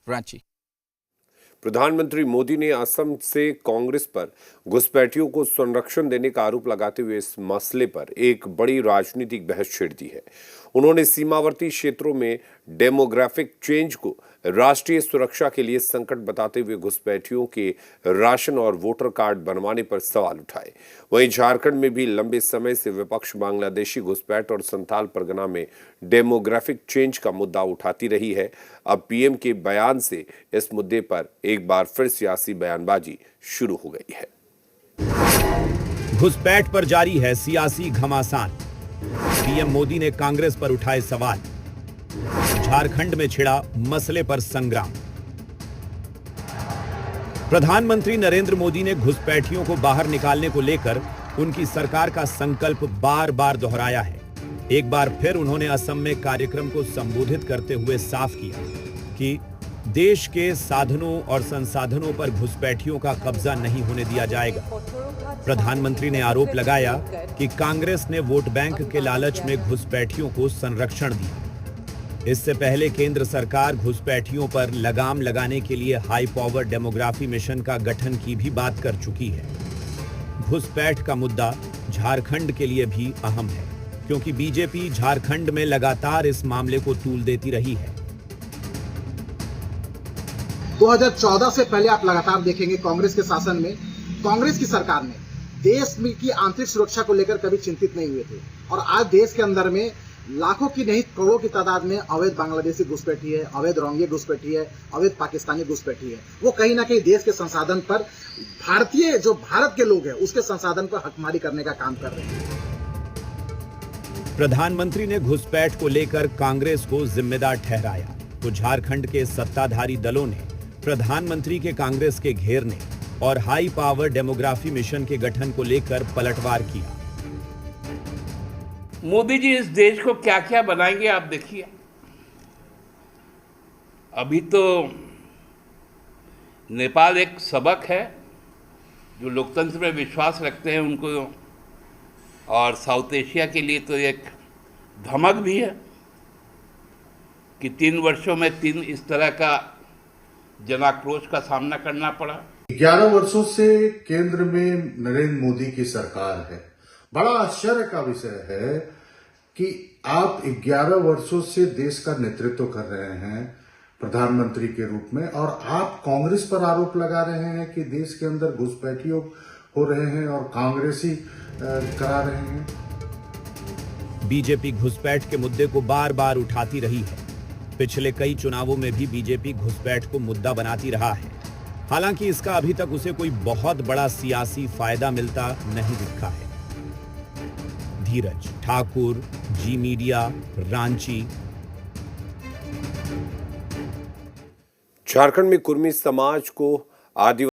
रांची। प्रधानमंत्री मोदी ने असम से कांग्रेस पर घुसपैठियों को संरक्षण देने का आरोप लगाते हुए इस मसले पर एक बड़ी राजनीतिक बहस छेड़ दी है। उन्होंने सीमावर्ती क्षेत्रों में डेमोग्राफिक चेंज को राष्ट्रीय सुरक्षा के लिए संकट बताते हुए घुसपैठियों के राशन और वोटर कार्ड बनवाने पर सवाल उठाए। वहीं झारखंड में भी लंबे समय से विपक्ष बांग्लादेशी घुसपैठ और संथाल परगना में डेमोग्राफिक चेंज का मुद्दा उठाती रही है। अब पीएम के बयान से इस मुद्दे पर एक बार फिर सियासी बयानबाजी शुरू हो गई है। घुसपैठ पर जारी है सियासी घमासान। पीएम मोदी ने कांग्रेस पर उठाए सवाल। झारखंड में छिड़ा मसले पर संग्राम। प्रधानमंत्री नरेंद्र मोदी ने घुसपैठियों को बाहर निकालने को लेकर उनकी सरकार का संकल्प बार बार दोहराया है। एक बार फिर उन्होंने असम में कार्यक्रम को संबोधित करते हुए साफ किया कि देश के साधनों और संसाधनों पर घुसपैठियों का कब्जा नहीं होने दिया जाएगा। प्रधानमंत्री ने आरोप लगाया कि कांग्रेस ने वोट बैंक के लालच में घुसपैठियों को संरक्षण दिया। इससे पहले केंद्र सरकार घुसपैठियों पर लगाम लगाने के लिए हाई पावर डेमोग्राफी मिशन का गठन की भी बात कर चुकी है। घुसपैठ का मुद्दा झारखंड के लिए भी अहम है, क्योंकि बीजेपी झारखंड में लगातार इस मामले को तूल देती रही है। 2014 से पहले आप लगातार देखेंगे कांग्रेस के शासन में कांग्रेस की सरकार ने देश में की आंतरिक सुरक्षा को लेकर कभी चिंतित नहीं हुए थे, और आज देश के अंदर में लाखों की नहीं करोड़ों की तादाद में अवैध बांग्लादेशी घुसपैठी है, अवैध रोहिंग्या घुसपैठी है, अवैध पाकिस्तानी घुसपैठी है। वो कहीं ना कहीं देश के संसाधन पर भारत के लोग हैं उसके संसाधन पर हकमारी करने का काम कर रहे हैं। प्रधानमंत्री ने घुसपैठ को लेकर कांग्रेस को जिम्मेदार ठहराया तो झारखंड के सत्ताधारी दलों ने प्रधानमंत्री के कांग्रेस के घेरने और हाई पावर डेमोग्राफी मिशन के गठन को लेकर पलटवार किया। मोदी जी इस देश को क्या क्या बनाएंगे आप देखिए। अभी तो नेपाल एक सबक है, जो लोकतंत्र में विश्वास रखते हैं उनको, और साउथ एशिया के लिए तो एक धमक भी है कि 3 वर्षों में 3 इस तरह का जनाक्रोश का सामना करना पड़ा। 11 वर्षों से केंद्र में नरेंद्र मोदी की सरकार है। बड़ा आश्चर्य का विषय है कि आप 11 वर्षों से देश का नेतृत्व कर रहे हैं प्रधानमंत्री के रूप में, और आप कांग्रेस पर आरोप लगा रहे हैं कि देश के अंदर घुसपैठियों हो रहे हैं और कांग्रेसी करा रहे हैं। बीजेपी घुसपैठ के मुद्दे को बार बार उठाती रही है। पिछले कई चुनावों में भी बीजेपी घुसपैठ को मुद्दा बनाती रहा है। हालांकि इसका अभी तक उसे कोई बहुत बड़ा सियासी फायदा मिलता नहीं दिखा है। धीरज ठाकुर, जी मीडिया, रांची। झारखंड में कुर्मी समाज को आदिवासी